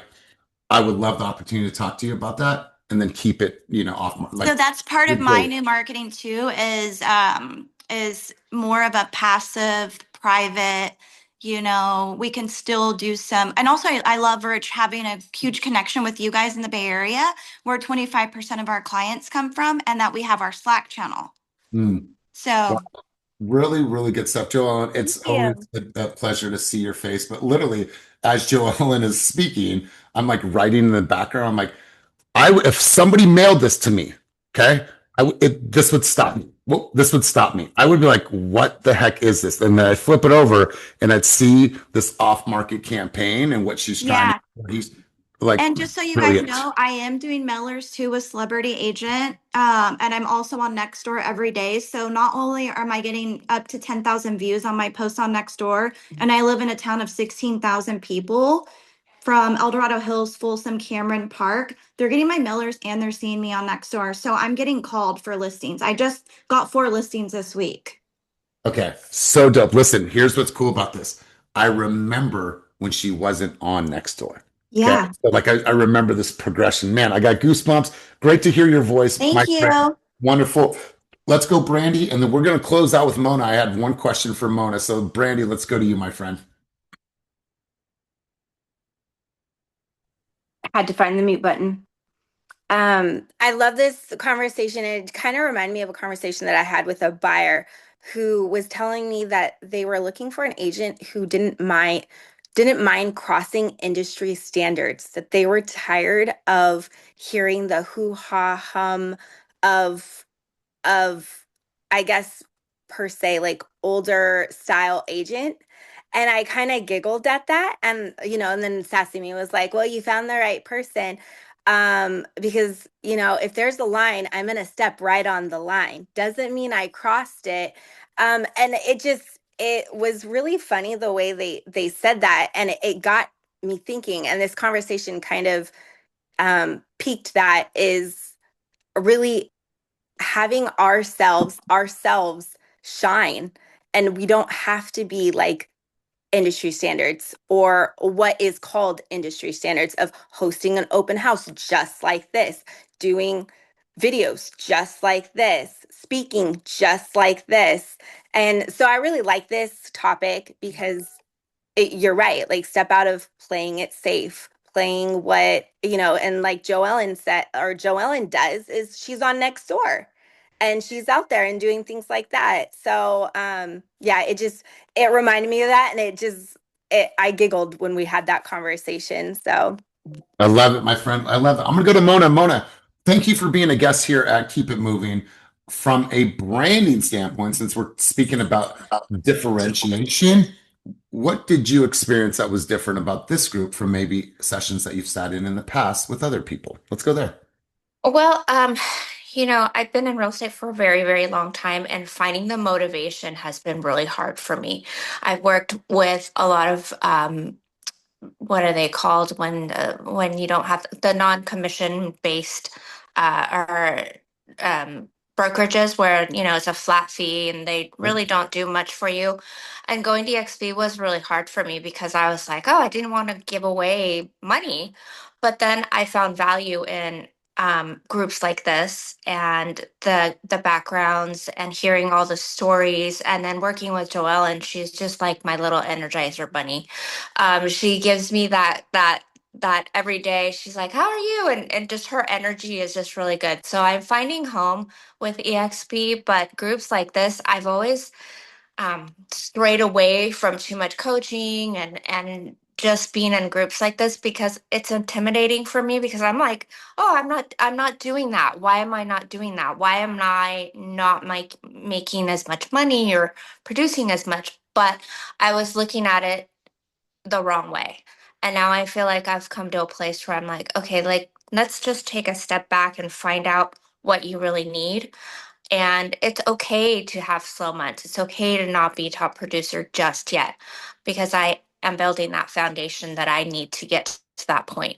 I would love the opportunity to talk to you about that and then keep it, off. Like, So that's part you're of my great. new marketing too, is more of a passive, private, we can still do some, and also I leverage having a huge connection with you guys in the Bay Area where 25% of our clients come from and that we have our Slack channel. Mm. So Really, really good stuff, Joellen. It's always you. a pleasure to see your face. But literally, as Joellen is speaking, I'm like writing in the background. I'm like, if somebody mailed this to me, okay, this would stop me. Well, this would stop me. I would be like, what the heck is this? And then I flip it over and I'd see this off-market campaign and what she's trying Yeah. to. He's like, And just so you guys brilliant. know, I am doing mailers too with Celebrity Agent. And I'm also on Nextdoor every day. So not only am I getting up to 10,000 views on my post on Nextdoor, and I live in a town of 16,000 people from El Dorado Hills, Folsom, Cameron Park, they're getting my mailers and they're seeing me on Nextdoor. So I'm getting called for listings. I just got 4 listings this week. Okay, so dope. Listen, here's what's cool about this. I remember when she wasn't on Nextdoor. Okay, Yeah. so like I remember this progression. Man, I got goosebumps. Great to hear your voice, my Thank friend. you. Wonderful. Let's go, Brandy, and then we're gonna close out with Mona. I had one question for Mona. So, Brandy, let's go to you, my friend. Had to find the mute button. I love this conversation. It kind of reminded me of a conversation that I had with a buyer who was telling me that they were looking for an agent who didn't mind crossing industry standards, that they were tired of hearing the hoo-ha hum of of I guess per se like older style agent. And I kind of giggled at that. And and then Sassy Me was like, well, you found the right person. Because if there's a line, I'm gonna step right on the line. Doesn't mean I crossed it. And it was really funny the way they said that. And it got me thinking, and this conversation kind of piqued that is really having ourselves shine, and we don't have to be like industry standards or what is called industry standards of hosting an open house just like this, doing videos just like this, speaking just like this. And so I really like this topic because you're right, like step out of playing it safe, playing what and like Joellen said, or Joellen does, is she's on Nextdoor and she's out there and doing things like that. So yeah, it reminded me of that, and I giggled when we had that conversation. So I love it, my friend. I love it. I'm gonna go to Mona. Mona, thank you for being a guest here at Keep It Moving. From a branding standpoint, since we're speaking about differentiation, what did you experience that was different about this group from maybe sessions that you've sat in the past with other people? Let's go there. Well, I've been in real estate for a very, very long time, and finding the motivation has been really hard for me. I've worked with a lot of what are they called when you don't have the non-commission based or brokerages where it's a flat fee and they really don't do much for you. And going to EXP was really hard for me because I was like, oh, I didn't want to give away money, but then I found value in groups like this and the backgrounds and hearing all the stories, and then working with Joelle, and she's just like my little energizer bunny. She gives me that every day. She's like, how are you? And just her energy is just really good. So I'm finding home with EXP, but groups like this, I've always strayed away from too much coaching and just being in groups like this because it's intimidating for me, because I'm like, oh, I'm not doing that. Why am I not doing that? Why am I not making as much money or producing as much? But I was looking at it the wrong way. And now I feel like I've come to a place where I'm like, okay, like let's just take a step back and find out what you really need. And it's okay to have slow months. It's okay to not be top producer just yet, because I am building that foundation that I need to get to that point.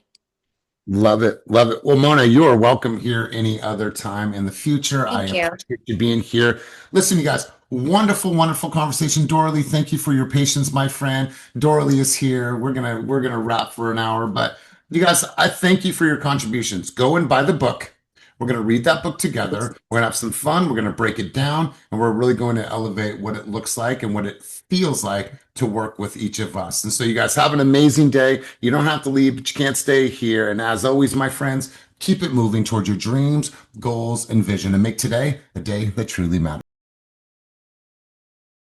Love it. Love it. Well, Mona, you are welcome here any other time in the future. I Thank you. appreciate you being here. Listen, you guys, wonderful, wonderful conversation. Doralee, thank you for your patience, my friend. Doralee is here. We're gonna wrap for an hour, but you guys, I thank you for your contributions. Go and buy the book. We're going to read that book together. We're going to have some fun. We're going to break it down, and we're really going to elevate what it looks like and what it feels like to work with each of us. And so you guys have an amazing day. You don't have to leave, but you can't stay here. And as always, my friends, keep it moving towards your dreams, goals, and vision, and make today a day that truly matters.